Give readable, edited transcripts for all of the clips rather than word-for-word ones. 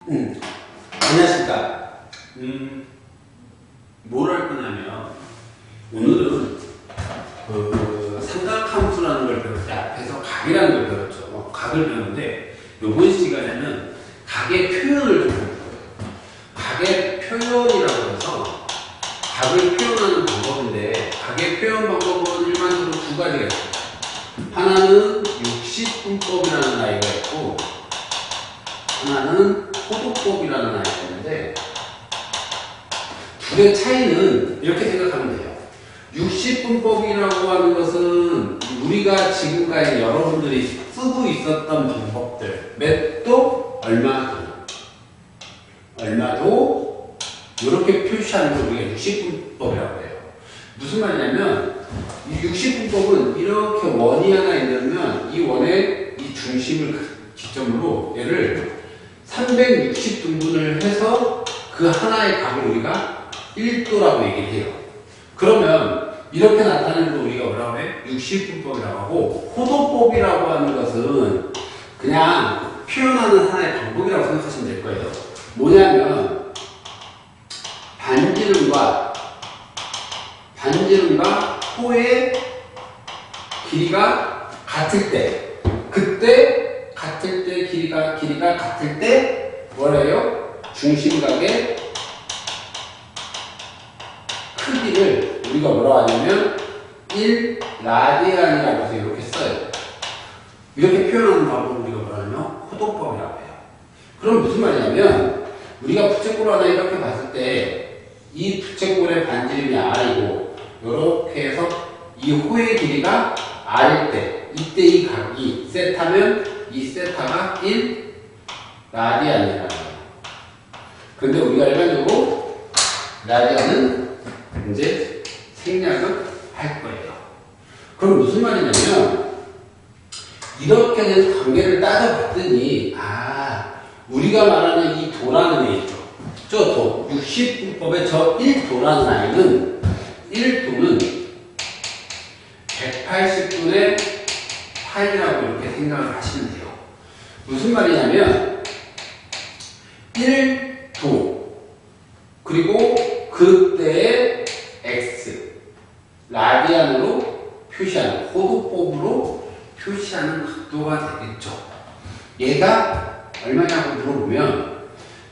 안녕하십니까. 뭘 할 거냐면, 오늘은 삼각함수라는 걸 배울 때 앞에서 각이라는 걸 배웠죠. 각을 배우는데, 이번 시간에는 각의 표현을 좀 배울 거예요. 각의 표현이라고 해서, 각을 표현하는 방법인데, 각의 표현 방법은 일반적으로 두 가지가 있어요. 하나는 60분법이라는 아이가 있고, 하나는 호도법이라는 아이가 있는데, 둘의 차이는 이렇게 생각하면 돼요. 60분법이라고 하는 것은 우리가 지금까지 여러분들이 쓰고 있었던 방법들, 몇도 얼마도 이렇게 표시하는 걸 우리가 60분법이라고 해요. 무슨 말이냐면 이 60분법은 이렇게 원이 하나 있으면 이 원의 이 중심을 기점으로 얘를 360등분을 해서 그 하나의 각을 우리가 1도라고 얘기를 해요. 그러면 이렇게 나타내는 거 우리가 뭐라고 해? 60분법이라고 하고, 호도법이라고 하는 것은 그냥 표현하는 하나의 방법이라고 생각하시면 될 거예요. 뭐냐면 반지름과 호의 길이가 같을 때, 그때 같을 때 길이가 같을 때 뭐래요? 중심각의 크기를 우리가 뭐라고 하냐면 1라디안이라고 해서 이렇게 써요. 이렇게 표현하는 방법을 우리가 뭐라 하냐면 호도법이라고 해요. 그럼 무슨 말이냐면 우리가 부채꼴 하나 이렇게 봤을 때 이 부채꼴의 반지름이 r이고 이렇게 해서 이 호의 길이가 r일 때 이때 이 각이 세타면 이 세타가 1라디안이라는 거예요. 근데 우리가 일반적으로 라디안은 이제 생략을 할 거예요. 그럼 무슨 말이냐면 이렇게 된 관계를 따져봤더니 우리가 말하는 이 도라는 애 있죠. 저 도, 60분법의 저 1도라는 아이는 1도는 180분의 파이라고 이렇게 생각을 하시면 돼요. 무슨 말이냐면 1도 그리고 그때의 x 라디안으로 표시하는 호도법으로 표시하는 각도가 되겠죠. 얘가 얼마냐고 물어보면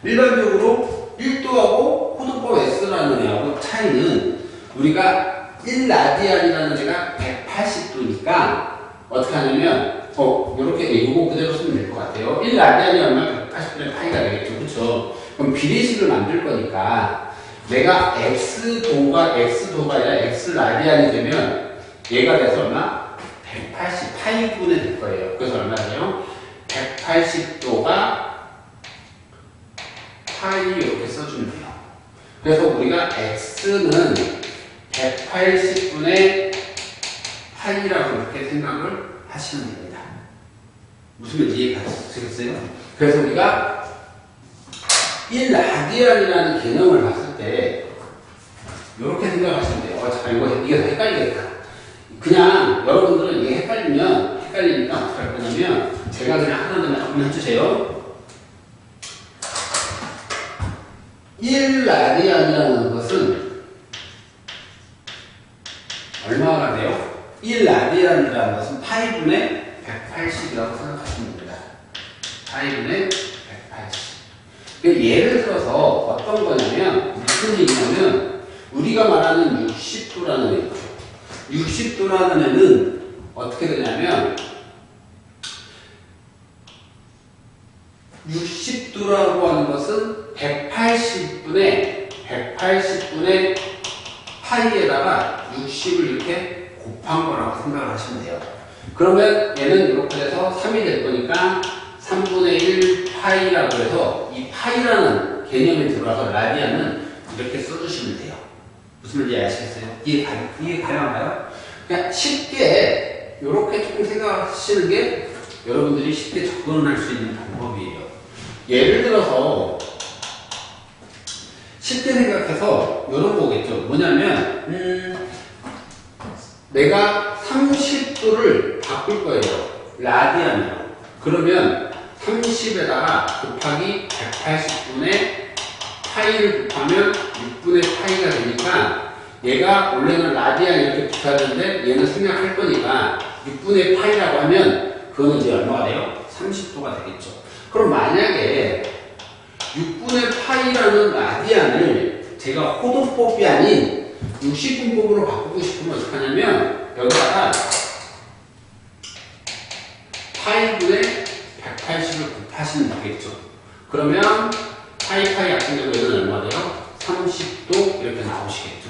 일반적으로 1도하고 호도법 S라는 애하고 차이는 우리가 1라디안이라는 애가 180도니까 어떻게 하냐면 이렇게 이거 그대로 쓰면 될 것 같아요. 1라디안이 얼마 180분의 파이가 되겠죠. 그렇죠? 그럼 비례식을 만들 거니까 내가 X도가 아니라 X라디안이 되면 얘가 돼서 얼마? 180 파이분의 될 거예요. 그래서 얼마예요? 180도가 파이 이렇게 써주면 돼요. 그래서 우리가 X는 180분의 파이라고 이렇게 생각을 하시면 됩니다. 무슨 말인지 이해가시겠어요? 그래서 우리가 1라디안이라는 개념을 봤을 때 이렇게 생각하시면 돼요. 잠깐 이게 헷갈리겠다. 그냥 여러분들은 이게 헷갈리니까 어떻게 할 거냐면 제가 그냥 하나만 한번 해주세요. 1라디안이라는 것은 얼마가 돼요? 1라디안이라는 것은 파이분의 180이라고 생각하시면 됩니다. 파이분의 180. 예를 들어서 어떤 거냐면 무슨 얘기냐면 우리가 말하는 60도라는 애 있죠. 60도라는 애는 어떻게 되냐면 60도라고 하는 것은 180분의 파이에다가 60을 이렇게 곱한 거라고 생각을 하시면 돼요. 그러면 얘는 이렇게 돼서 3이 될 거니까 3분의 1 파이라고 해서 이 파이라는 개념이 들어가서 라디안은 이렇게 써주시면 돼요. 무슨 말인지 아시겠어요? 이해 가능한가요? 그냥 쉽게 이렇게 조금 생각하시는 게 여러분들이 쉽게 접근할 수 있는 방법이에요. 예를 들어서 쉽게 생각해서 이런 거겠죠. 뭐냐면 내가 30도를 바꿀 거예요. 라디안이요. 그러면 30에다가 곱하기 180분의 파이를 곱하면 6분의 파이가 되니까 얘가 원래는 라디안 이렇게 붙어야되는데 얘는 생략할 거니까 6분의 파이라고 하면 그거는 이제 얼마가 돼요? 30도가 되겠죠. 그럼 만약에 6분의 파이라는 라디안을 제가 호도법이 아닌 60분법으로 바꾸고 싶으면 어떻게 하냐면 여기다가 파이분의 180을 곱하시면 되겠죠. 그러면 파이 같은 경우에는 얼마 돼요? 30도 이렇게 나오시겠죠.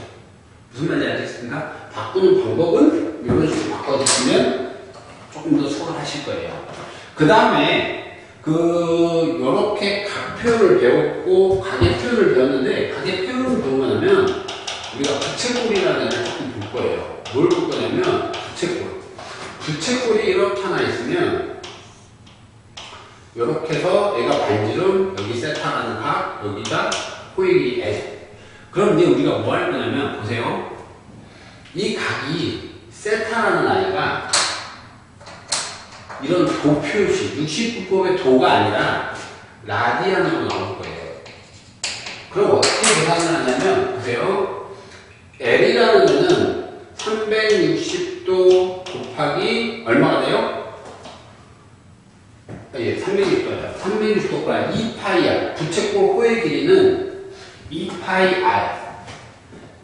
무슨 말인지 알겠습니까? 바꾸는 방법은 이런 식으로 바꿔주시면 조금 더 수월하실 거예요. 그 다음에 요렇게 각 표현을 배웠고 가계 표현을 배웠는데 가계 표현을 배우고 나면 우리가 부채꼴이라는 애를 조금 볼 거예요. 뭘 볼 거냐면 부채꼴. 부채꼴이 이렇게 하나 있으면 이렇게 해서 얘가 반지름, 여기 세타라는 각, 여기가 호익이 L. 그럼 이제 우리가 뭐 할 거냐면 보세요. 이 각이 세타라는 아이가 이런 도 표시, 60분법의 도가 아니라 라디안으로 나올 거예요. 그럼 어떻게 계산을 하냐면 보세요. L이라는 애는 360도 곱하기 얼마가 돼요? 예, 360도야. 360도가 2파이R. 부채꼴 호의 길이는 2파이R.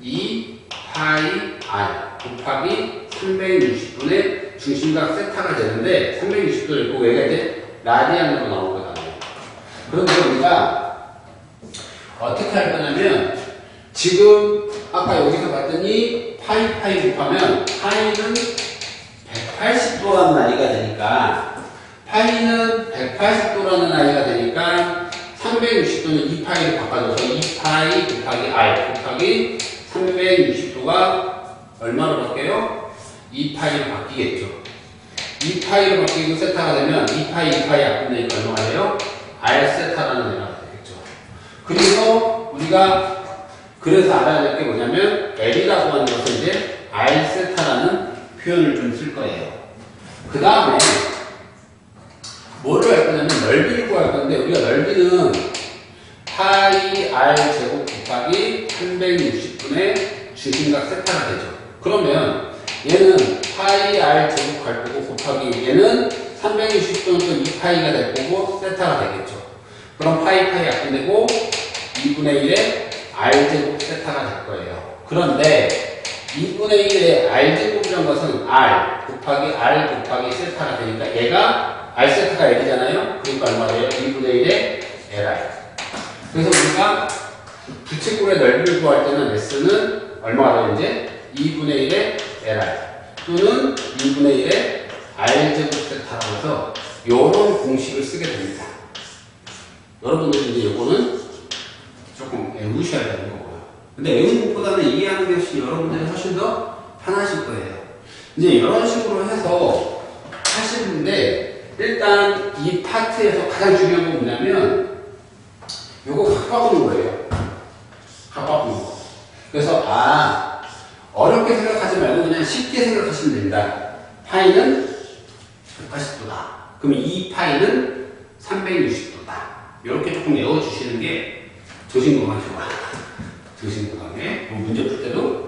2파이R 곱하기 360분의 중심각 세타가 되는데 360도를 있고 얘가 이제 라디안으로 나올 거잖아요. 그런데 우리가 어떻게 할 거냐면 지금 아까 여기서 봤더니 파이 곱하면 파이는 180도라는 나이가 되니까 파이는 180도라는 아이가 되니까 360도는 2파이를 바꿔줘서 2파이 곱하기 R 곱하기 360도가 얼마로 바뀌어요? 2파이로 바뀌겠죠. 2파이로 바뀌고 세타가 되면 2파이 약분되니까 얼마가 돼요? R 세타라는 애가 되겠죠. 그래서 우리가 그래서 알아야 될 게 뭐냐면 L이라고 하는 것은 이제 R 세타라는 표현을 좀 쓸 거예요. 그 다음에 뭐를 할 거냐면 넓이를 구할 건데 우리가 넓이는 파이 R 제곱 곱하기 360분의 중심각 세타가 되죠. 그러면 얘는 파이 R 제곱 갈 거고 곱하기 얘는 360도는 2파이가 될 거고 세타가 되겠죠. 그럼 파이 약분되고 2분의 1의 R 제곱 세타가 될 거예요. 그런데 2분의 1의 R 제곱이라는 것은 R 곱하기 R 곱하기 세타가 되니까 얘가 R 세타가 L이잖아요. 그러니까 얼마예요? 2분의 1의 LR. 그래서 우리가 부채꼴의 넓이를 구할 때는 S는 얼마가 돼요? 이제 2분의 1의 LR 또는 2분의 1의 R 제곱 세타라고 해서 이런 공식을 쓰게 됩니다. 여러분들이 이제 이거는 조금 외우셔야 되는 거고요. 근데 외우는 것보다는 이해하는 것이 여러분들이 훨씬 더 편하실 거예요. 이제 이런 식으로 해서 하시는데 일단 이 파트에서 가장 중요한 건 뭐냐면 요거 각 바꾸는 거예요. 각 바꾸는 거. 그래서 어렵게 생각하지 말고 그냥 쉽게 생각하시면 됩니다. 파이는 180도다. 그럼 이 파이는 360도다. 이렇게 조금 외워주시는 게 조심건강 좋아. 조심건강에 문제 풀 때도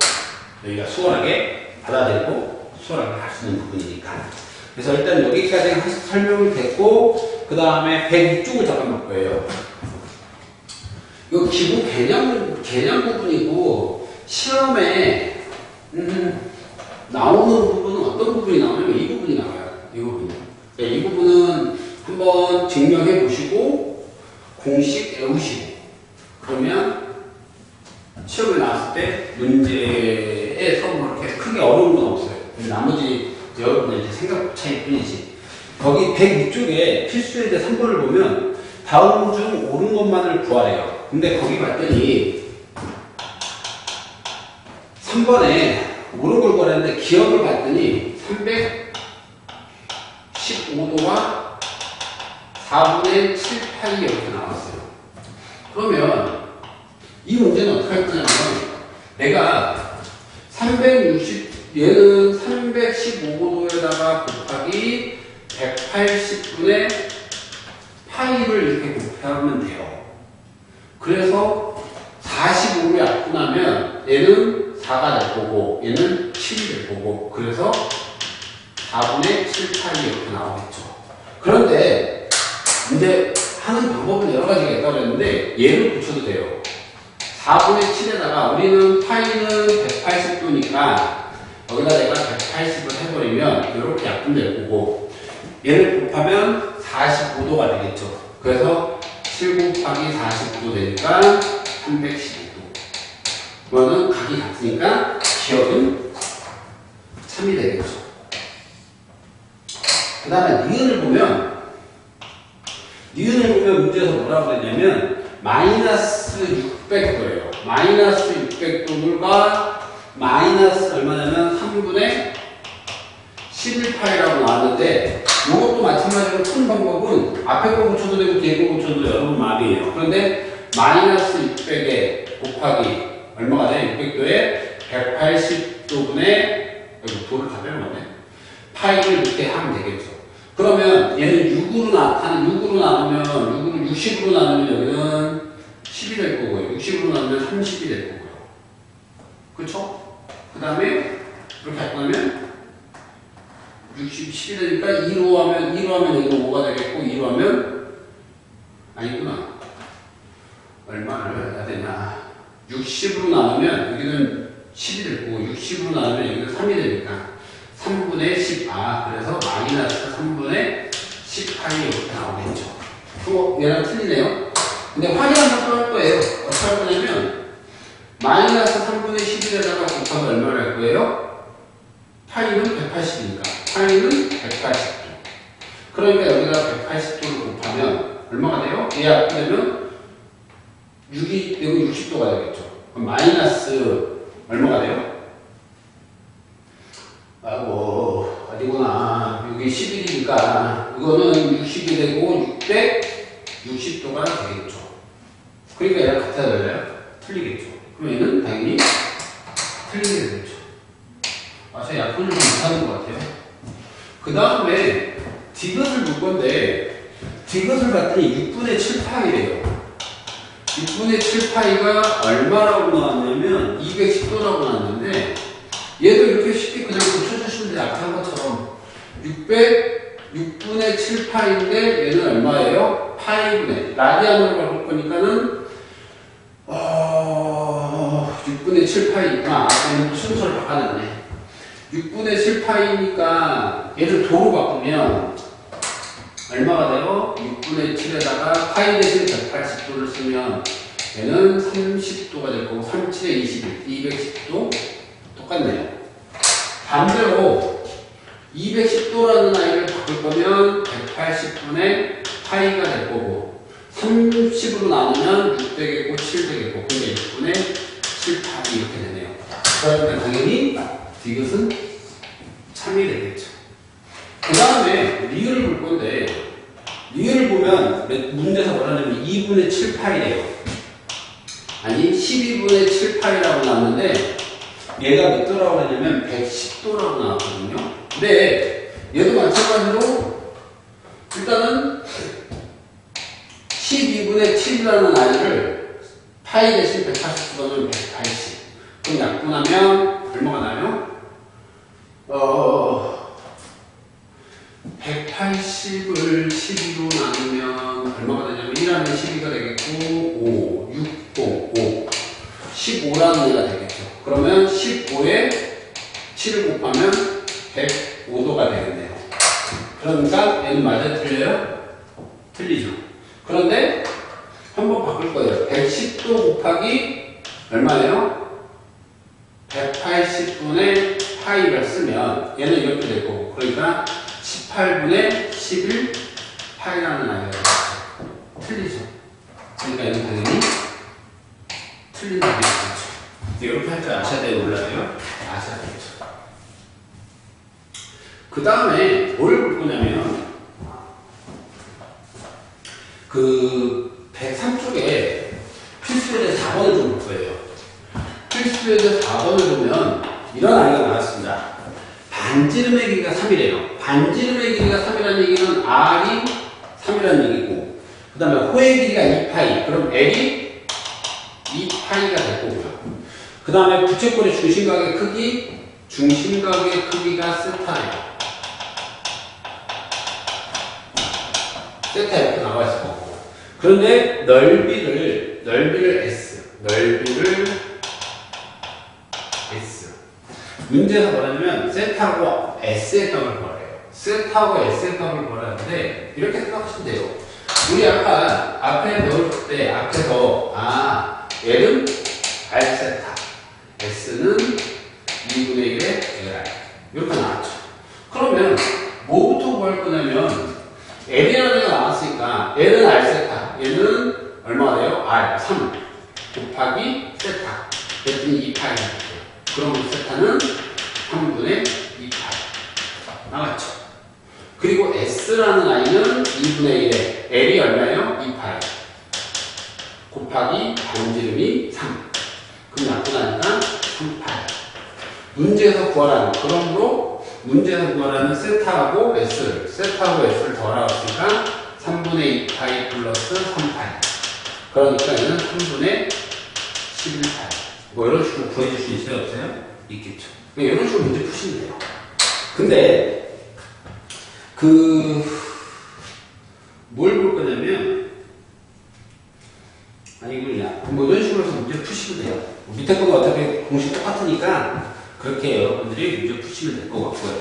여기가 수월하게 받아들이고 수월하게 할 수 있는 부분이니까. 그래서 일단 여기까지 설명이 됐고 그 다음에 102쪽을 잠깐 볼 거예요. 이거 기본 개념 부분이고 시험에 나오는 부분은 어떤 부분이 나오냐면 이 부분이 나와요. 이 부분이. 네, 이 부분은 한번 증명해 보시고 공식 외우시고 그러면 시험에 나왔을 때 문제에서 뭐 이렇게 크게 어려운 건 없어요. 나머지 여러분들 이제 생각 차이 뿐이지. 거기 102쪽에 필수에 대해 3번을 보면 다음 중 옳은 것만을 구하래요. 근데 거기 봤더니 3번에 옳은 걸 구하랬는데 기억을 봤더니 315도와 4분의 7파이 이렇게 나왔어요. 그러면 이 문제는 어떻게 할 거냐면 내가 얘는 315도에다가 곱하기 180분의 그래서 45로 약분하면 얘는 4가 될 거고 얘는 7이 될 거고 그래서 4분의 7파이 이렇게 나오겠죠. 그런데 이제 하는 방법은 여러 가지가 있다고 했는데 얘를 붙여도 돼요. 4분의 7에다가 우리는 파이는 180도니까 여기다 내가 180을 해버리면 이렇게 약분될 거고 얘를 곱하면 45도가 되겠죠. 그래서 7 곱하기 45도 되니까 315도. 이거는 각이 같으니까 기억은 3이 되겠죠. 그 다음에 니은을 보면 문제에서 뭐라고 했냐면 마이너스 600도예요. 마이너스 600도가 마이너스 얼마냐면 3분의 11파이라고 나왔는데 이것도 마찬가지로 푼 방법은 앞에 거 붙여도 되고 뒤에 거 붙여도 여러분 마음이에요. 그런데 마이너스 600에 곱하기 얼마가 돼? 600도에 180도분의 여기 도를 다 빼먹었네. 파이를 이렇게 하면 되겠죠. 그러면 얘는 6으로 나누면 6으로 60으로 나누면 여기는 10이 될 거고요. 60으로 나누면 30이 될 거고요. 그쵸? 그 다음에 이렇게 바꾸면 60, 10이 되니까 2로 하면 여기는 5가 되겠고 2로 하면 아니구나. 얼마를 해야 되냐. 60으로 나누면 여기는 10이 될 거고 60으로 나누면 여기는 3이 되니까 3분의 10, 그래서 마이너스 3분의 10파이 이렇게 나오겠죠. 또 얘랑 틀리네요. 근데 확인하면 또 할 거예요. 어떻게 할 거냐면 마이너스 3분의 11에다가 곱하면 얼마를 할 거예요? 파이는 180이니까 파이는 180도. 그러니까 여기다 180도를 곱하면 얼마가 돼요? 얘 합하면 6이 되고 60도가 되겠죠. 그럼 마이너스 얼마가 돼요? 어디구나. 여기 11이니까 이거는 60이 되고 660도가 되겠죠. 그러니까 얘랑 같아야 될래요? 틀리겠죠. 그럼 얘는 당연히 틀리게 되겠죠. 제가 약분을 좀 못하는 것 같아요. 그 다음에 디귿을 볼 건데 디귿을 봤더니 6분의 7파이래요. 6분의 7파이가 얼마라고 나왔냐면 210도라고 나왔는데 얘도 이렇게 쉽게 그냥 고쳐주시면 돼요. 아까 한 것처럼 6분의 7파이인데 얘는 얼마예요? 파이분의 라디안으로 바꿀 거니까는 6분의 7파이니까 얘는 또 순서를 바꿔놨네. 6분의 7파이니까 얘를 도로 바꾸면 얼마가 돼요? 6분의 7에다가 파이 대신 180도를 쓰면 얘는 30도가 될 거고 37에 21, 210도 똑같네요. 반대로 210도라는 아이를 바꿀 거면 180분의 파이가 될 거고 30으로 나누면 600이고 700이고 근데 6분의 7파이 이렇게 되네요. 그러니까 당연히 디귿은 3이 되겠죠. 그 다음에 리을을 볼 건데 리을을 보면 문제에서 뭐라냐면 2분의 7파이래요. 아니 12분의 7파이라고 나왔는데 얘가 몇 도라고 하냐면 110도라고 나왔거든요. 근데 얘도 마찬가지로 일단은 12분의 7이라는 아이를 파이 대신 180도면 180. 그럼 약분하면 얼마가 나요? 180을 12로 나누면 얼마가 되냐면 1하면 12가 되겠고 5, 6, 5, 15라는 애가 되겠죠. 그러면 15에 7을 곱하면 105도가 되겠네요. 그러니까 얘는 맞아요? 틀려요? 틀리죠. 그런데 한번 바꿀 거예요. 110도 곱하기 얼마예요? 180분의 파이를 쓰면 얘는 이렇게 될 거고 그러니까 18분의 11 파이라는 아이가 되겠죠. 틀리죠. 그러니까 얘는 당연히 틀린 답이 되겠죠. 이렇게 할 줄 아셔야 돼요? 몰라요? 아셔야 되겠죠. 그 다음에 뭘 볼 거냐면 그 103쪽에 필수예제 4번을 좀 볼 거예요. 필수예제 4번을 보면 이런 아이가 나왔습니다. 반지름의 길이가 3이래요. 반지름의 길이가 3이라는 얘기는 R이 3이라는 얘기고 그 다음에 호의 길이가 2파이 그럼 L이 2파이가 될 거고요. 그 다음에 부채꼴의 중심각의 크기가 세타예요. 세타 이렇게 나와 있을 거고. 그런데 넓이를 S. 문제에서 뭐냐면 세타하고 S의 값을 구하래요. 세타하고 S의 값을 구하라는데 이렇게 생각하시면 돼요. 우리 아까 앞에 넣을 때 앞에서 L은 R세타, S는 2분의 1의 Li 이렇게 나왔죠. 그러면 뭐부터 구할 거냐면 L이라는 애가 나왔으니까 L은 R세타, 얘는 얼마가 돼요? R, 3 곱하기 세타, 그랬더니 2파이 그럼 세타는 3분의 2파이 나왔죠. 그리고 S라는 아이는 2분의 1에 L이 얼마예요? 2파이 곱하기 반지름이 3 그럼 나타나니까 3파이 문제에서 구하라는 그러므로 문제에서 구하라는 세타하고 S를 더하라고 했으니까 3분의 2파이 플러스 3파이 그러니까 얘는 3분의 11파이 뭐 이런 식으로 구해줄 수 있어요? 없어요? 있겠죠. 이런 식으로 문제 푸시면 돼요. 근데 뭘 볼 거냐면 뭐 이런 식으로 해서 문제 푸시면 돼요. 밑에 거는 어차피 공식 똑같으니까 그렇게 여러분들이 문제 푸시면 될 것 같고요.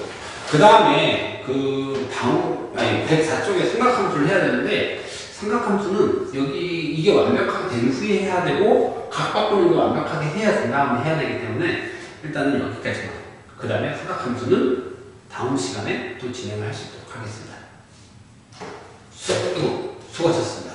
그 다음에 104쪽에 삼각함수를 해야 되는데 삼각함수는 여기 이게 완벽하게 된 후에 해야 되고 각 바꾸는 거 완벽하게 해야 된 다음에 해야 되기 때문에 일단은 여기까지만. 그 다음에 삼각함수는 다음 시간에 또 진행을 할 수 있도록 하겠습니다. 수고하셨습니다.